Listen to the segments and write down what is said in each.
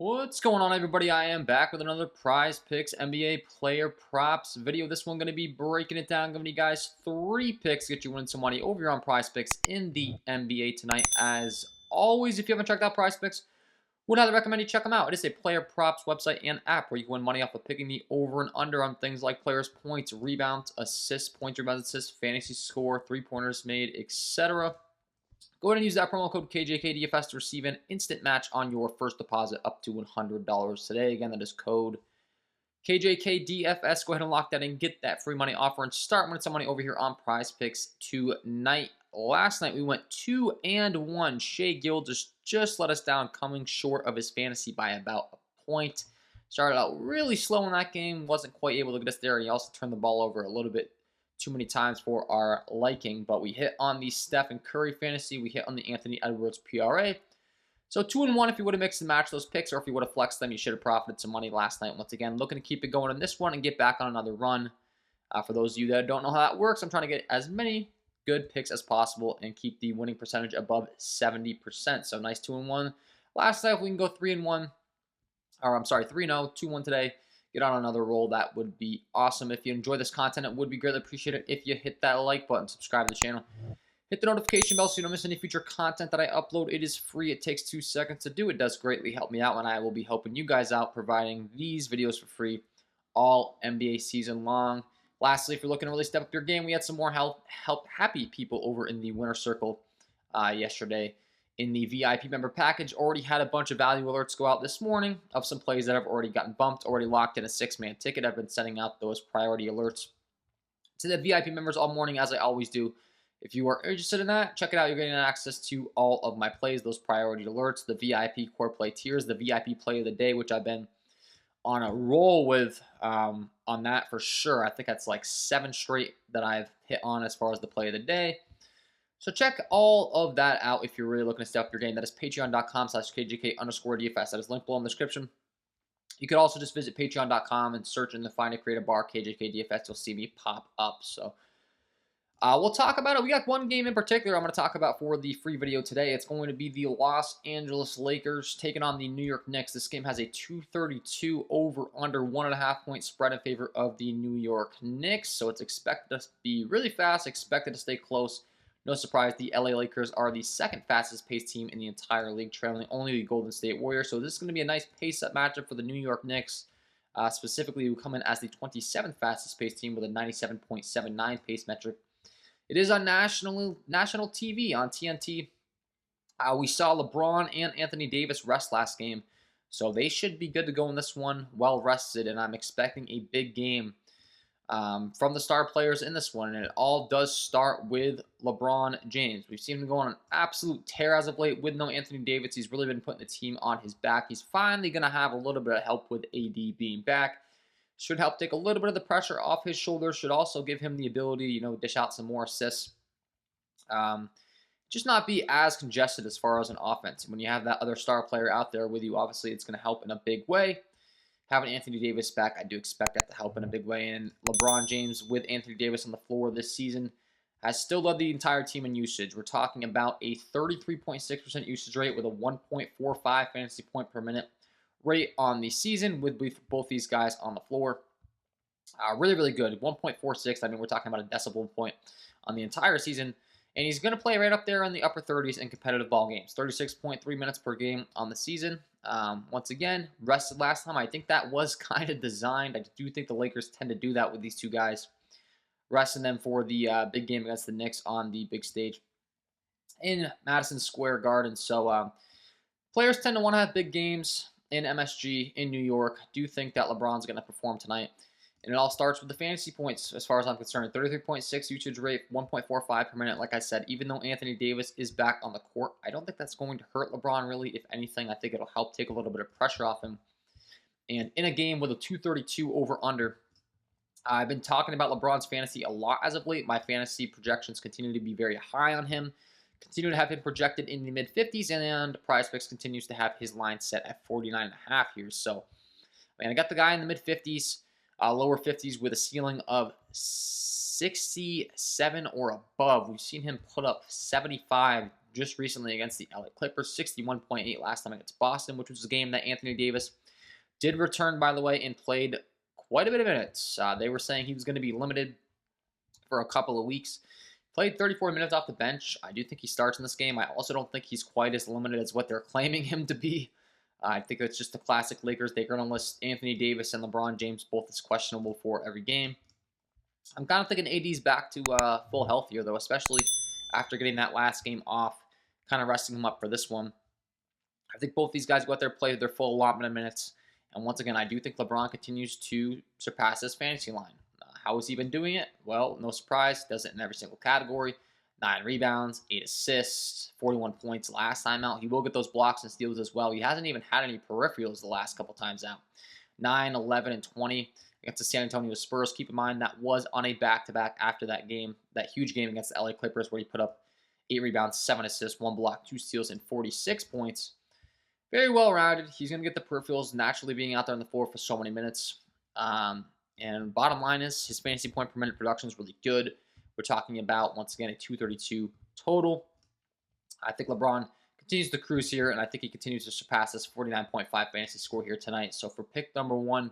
What's going on, everybody? I am back with another Prize Picks NBA player props video. This one going to be breaking it down, giving you guys 3 picks to get you winning some money over here on Prize Picks in the NBA tonight. As always, if you haven't checked out Prize Picks, would highly recommend you check them out. It is a player props website and app where you can win money off of picking the over and under on things like players' points, rebounds, assists, points, rebounds, assists, fantasy score, three-pointers made, etc. Go ahead and use that promo code KJK DFS to receive an instant match on your first deposit up to $100 today. Again, that is code KJK DFS. Go ahead and lock that in, get that free money offer, and start winning some money over here on Prize Picks tonight. Last night we went 2-1. Shai Gilgeous just let us down, coming short of his fantasy by about a point. Started out really slow in that game, wasn't quite able to get us there, and he also turned the ball over a little bit too many times for our liking, but we hit on the Stephen Curry fantasy, we hit on the Anthony Edwards PRA. So 2-1 if you would have mixed and matched those picks, or if you would have flexed them, you should have profited some money last night. Once again, looking to keep it going in this one and get back on another run. For those of you that don't know how that works, I'm trying to get as many good picks as possible and keep the winning percentage above 70%. So nice 2-1. Last night, if we can go 3-1, or I'm sorry, 3-0, 2-1 today, get on another roll, that would be awesome. If you enjoy this content, it would be greatly appreciated if you hit that like button, subscribe to the channel, hit the notification bell so you don't miss any future content that I upload. It is free. It takes 2 seconds to do. It does greatly help me out, and I will be helping you guys out, providing these videos for free all NBA season long. Lastly, if you're looking to really step up your game, we had some more help happy people over in the winner circle yesterday. In the VIP member package, already had a bunch of value alerts go out this morning of some plays that have already gotten bumped, already locked in a 6-man ticket. I've been sending out those priority alerts to the VIP members all morning, as I always do. If you are interested in that, check it out. You're getting access to all of my plays, those priority alerts, the VIP core play tiers, the VIP play of the day, which I've been on a roll with on that for sure. I think that's like 7 straight that I've hit on as far as the play of the day. So check all of that out if you're really looking to step up your game. That is patreon.com/KJK_DFS. That is linked below in the description. You could also just visit patreon.com and search in the Find a Creative bar, KJK DFS. You'll see me pop up. So we'll talk about it. We got one game in particular I'm going to talk about for the free video today. It's going to be the Los Angeles Lakers taking on the New York Knicks. This game has a 232 over under 1.5 point spread in favor of the New York Knicks. So it's expected to be really fast, expected to stay close. No surprise, the LA Lakers are the second fastest paced team in the entire league, trailing only the Golden State Warriors. So this is going to be a nice pace-up matchup for the New York Knicks, specifically who come in as the 27th fastest paced team with a 97.79 pace metric. It is on national TV on TNT. We saw LeBron and Anthony Davis rest last game, so they should be good to go in this one, well rested, and I'm expecting a big game from the star players in this one, and it all does start with LeBron James. We've seen him go on an absolute tear as of late with no Anthony Davis. He's really been putting the team on his back. He's finally going to have a little bit of help with AD being back. Should help take a little bit of the pressure off his shoulders. Should also give him the ability, dish out some more assists. Just not be as congested as far as an offense. When you have that other star player out there with you, obviously it's going to help in a big way. Having Anthony Davis back, I do expect that to help in a big way. And LeBron James with Anthony Davis on the floor this season has still led the entire team in usage. We're talking about a 33.6% usage rate with a 1.45 fantasy point per minute rate on the season with both these guys on the floor. Really, really good. 1.46. I mean, we're talking about a decimal point on the entire season. And he's going to play right up there in the upper 30s in competitive ball games. 36.3 minutes per game on the season. Once again, rested last time. I think that was kind of designed. I do think the Lakers tend to do that with these two guys. Resting them for the big game against the Knicks on the big stage in Madison Square Garden. So players tend to want to have big games in MSG in New York. I do think that LeBron's going to perform tonight. And it all starts with the fantasy points, as far as I'm concerned. 33.6 usage rate, 1.45 per minute. Like I said, even though Anthony Davis is back on the court, I don't think that's going to hurt LeBron, really. If anything, I think it'll help take a little bit of pressure off him. And in a game with a 232 over-under, I've been talking about LeBron's fantasy a lot as of late. My fantasy projections continue to be very high on him. Continue to have him projected in the mid-50s, and Prizepicks continues to have his line set at 49.5 here. So, man, I got the guy in the mid-50s. Lower 50s with a ceiling of 67 or above. We've seen him put up 75 just recently against the LA Clippers, 61.8 last time against Boston, which was a game that Anthony Davis did return, by the way, and played quite a bit of minutes. They were saying he was going to be limited for a couple of weeks. Played 34 minutes off the bench. I do think he starts in this game. I also don't think he's quite as limited as what they're claiming him to be. I think it's just the classic Lakers. They're going to list Anthony Davis and LeBron James both as questionable for every game. I'm kind of thinking AD's back to full health here, though, especially after getting that last game off, kind of resting him up for this one. I think both these guys go out there, play their full allotment of minutes. And once again, I do think LeBron continues to surpass his fantasy line. How has he been doing it? Well, no surprise. Does it in every single category. 9 rebounds, 8 assists, 41 points last time out. He will get those blocks and steals as well. He hasn't even had any peripherals the last couple times out. 9, 11, and 20 against the San Antonio Spurs. Keep in mind that was on a back-to-back after that game, that huge game against the LA Clippers where he put up 8 rebounds, 7 assists, 1 block, 2 steals, and 46 points. Very well-rounded. He's going to get the peripherals naturally being out there on the floor for so many minutes. And bottom line is his fantasy point per minute production is really good. We're talking about, once again, a 232 total. I think LeBron continues to cruise here, and I think he continues to surpass this 49.5 fantasy score here tonight. So for pick number 1,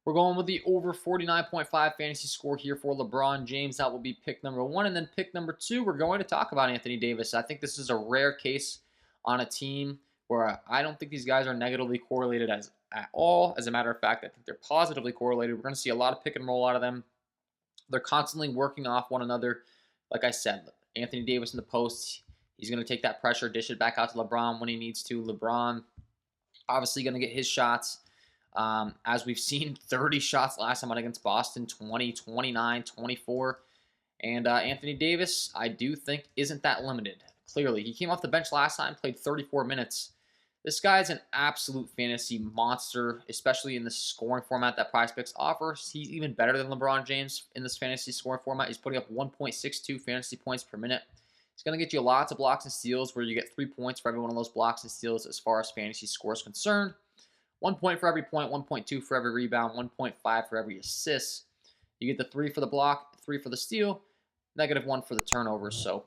we're going with the over 49.5 fantasy score here for LeBron James. That will be pick number 1. And then pick number 2, we're going to talk about Anthony Davis. I think this is a rare case on a team where I don't think these guys are negatively correlated at all. As a matter of fact, I think they're positively correlated. We're going to see a lot of pick and roll out of them. They're constantly working off one another. Like I said, Anthony Davis in the post, he's going to take that pressure, dish it back out to LeBron when he needs to. LeBron obviously going to get his shots. As we've seen, 30 shots last time out against Boston, 20, 29, 24. And Anthony Davis, I do think, isn't that limited. Clearly, he came off the bench last time, played 34 minutes. This guy's an absolute fantasy monster, especially in the scoring format that Prizepicks offers. He's even better than LeBron James in this fantasy scoring format. He's putting up 1.62 fantasy points per minute. He's going to get you lots of blocks and steals where you get 3 points for every one of those blocks and steals as far as fantasy score is concerned. 1 point for every point, 1.2 for every rebound, 1.5 for every assist. You get the 3 for the block, 3 for the steal, -1 for the turnovers. So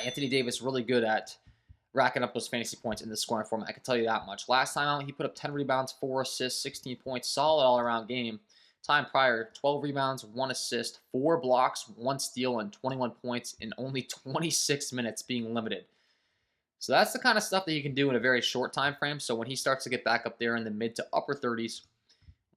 Anthony Davis really good at racking up those fantasy points in this scoring format. I can tell you that much. Last time out, he put up 10 rebounds, 4 assists, 16 points, solid all-around game. Time prior, 12 rebounds, 1 assist, 4 blocks, 1 steal, and 21 points in only 26 minutes being limited. So that's the kind of stuff that you can do in a very short time frame. So when he starts to get back up there in the mid to upper 30s,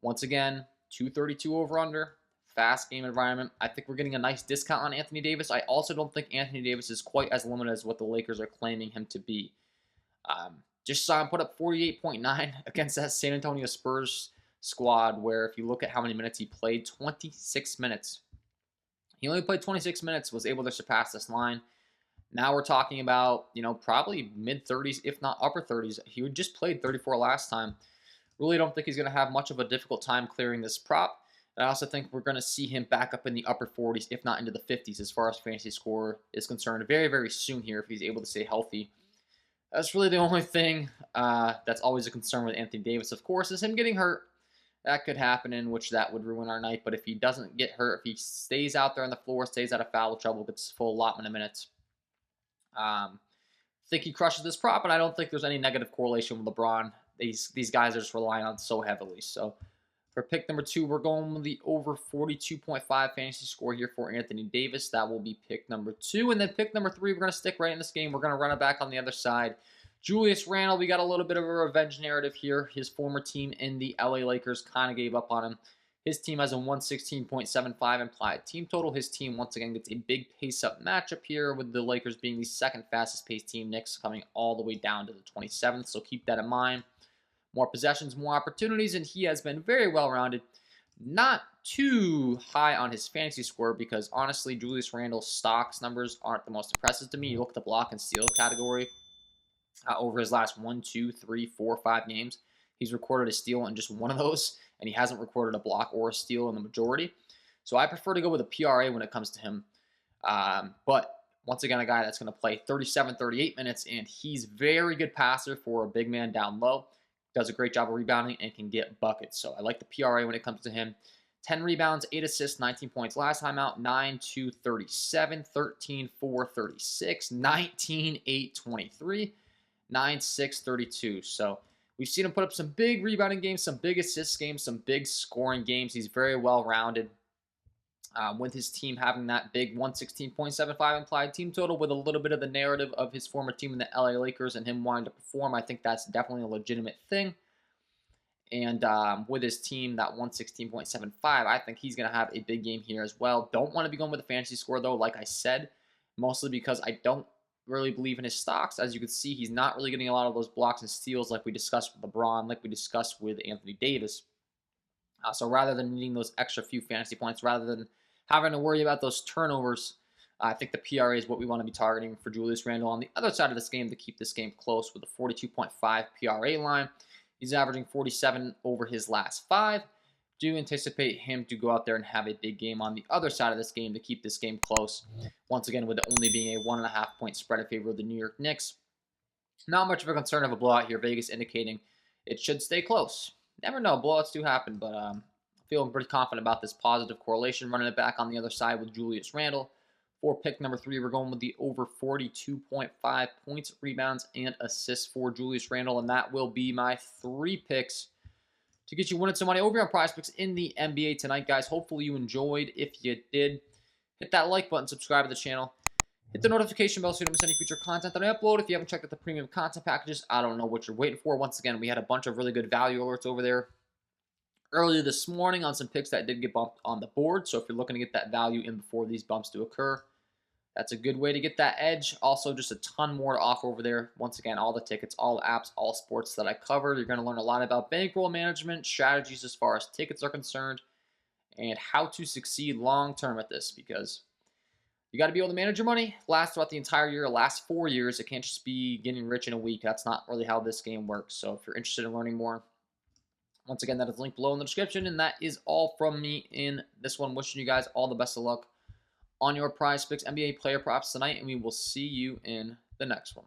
once again, 232 over-under, fast game environment. I think we're getting a nice discount on Anthony Davis. I also don't think Anthony Davis is quite as limited as what the Lakers are claiming him to be. Just saw him put up 48.9 against that San Antonio Spurs squad, where if you look at how many minutes he played, 26 minutes. He only played 26 minutes, was able to surpass this line. Now we're talking about, probably mid-30s, if not upper 30s. He just played 34 last time. Really don't think he's going to have much of a difficult time clearing this prop. I also think we're going to see him back up in the upper 40s, if not into the 50s, as far as fantasy score is concerned, very, very soon here if he's able to stay healthy. That's really the only thing that's always a concern with Anthony Davis, of course, is him getting hurt. That could happen, in which that would ruin our night. But if he doesn't get hurt, if he stays out there on the floor, stays out of foul trouble, gets full allotment of minutes, I think he crushes this prop, and I don't think there's any negative correlation with LeBron. These guys are just relying on so heavily. So for pick number 2, we're going with the over 42.5 fantasy score here for Anthony Davis. That will be pick number 2. And then pick number 3, we're going to stick right in this game. We're going to run it back on the other side. Julius Randle, we got a little bit of a revenge narrative here. His former team in the LA Lakers kind of gave up on him. His team has a 116.75 implied team total. His team, once again, gets a big pace-up matchup here with the Lakers being the second fastest-paced team. Knicks coming all the way down to the 27th, so keep that in mind. More possessions, more opportunities, and he has been very well-rounded. Not too high on his fantasy score because, honestly, Julius Randle's stocks numbers aren't the most impressive to me. You look at the block and steal category. Over his last 1, 2, 3, 4, 5 games, he's recorded a steal in just one of those, and he hasn't recorded a block or a steal in the majority. So I prefer to go with a PRA when it comes to him. But once again, a guy that's going to play 37, 38 minutes, and he's very good passer for a big man down low. Does a great job of rebounding and can get buckets. So I like the PRA when it comes to him. 10 rebounds, 8 assists, 19 points last time out, 9, 2, 37, 13, 4, 36, 19, 8, 23, 9, 6, 32. So we've seen him put up some big rebounding games, some big assist games, some big scoring games. He's very well-rounded. With his team having that big 116.75 implied team total with a little bit of the narrative of his former team in the LA Lakers and him wanting to perform, I think that's definitely a legitimate thing. And with his team, that 116.75, I think he's going to have a big game here as well. Don't want to be going with a fantasy score, though, like I said, mostly because I don't really believe in his stocks. As you can see, he's not really getting a lot of those blocks and steals like we discussed with LeBron, like we discussed with Anthony Davis. So rather than needing those extra few fantasy points, rather than having to worry about those turnovers, I think the PRA is what we want to be targeting for Julius Randle on the other side of this game to keep this game close with a 42.5 PRA line. He's averaging 47 over his last 5. Do anticipate him to go out there and have a big game on the other side of this game to keep this game close. Once again, with it only being a 1.5 point spread in favor of the New York Knicks. Not much of a concern of a blowout here. Vegas indicating it should stay close. Never know, blowouts do happen, but feeling pretty confident about this positive correlation. Running it back on the other side with Julius Randle. For pick number 3, we're going with the over 42.5 points, rebounds, and assists for Julius Randle, and that will be my 3 picks to get you winning some money over on Prizepicks in the NBA tonight, guys. Hopefully you enjoyed. If you did, hit that like button, subscribe to the channel. Hit the notification bell so you don't miss any future content that I upload. If you haven't checked out the premium content packages, I don't know what you're waiting for. Once again, we had a bunch of really good value alerts over there earlier this morning on some picks that did get bumped on the board. So if you're looking to get that value in before these bumps do occur, that's a good way to get that edge. Also, just a ton more to offer over there. Once again, all the tickets, all the apps, all sports that I covered. You're going to learn a lot about bankroll management, strategies as far as tickets are concerned, and how to succeed long-term at this, because you got to be able to manage your money, last throughout the entire year, last 4 years. It can't just be getting rich in a week. That's not really how this game works. So if you're interested in learning more, once again, that is linked below in the description. And that is all from me in this one. Wishing you guys all the best of luck on your Prizepicks NBA player props tonight, and we will see you in the next one.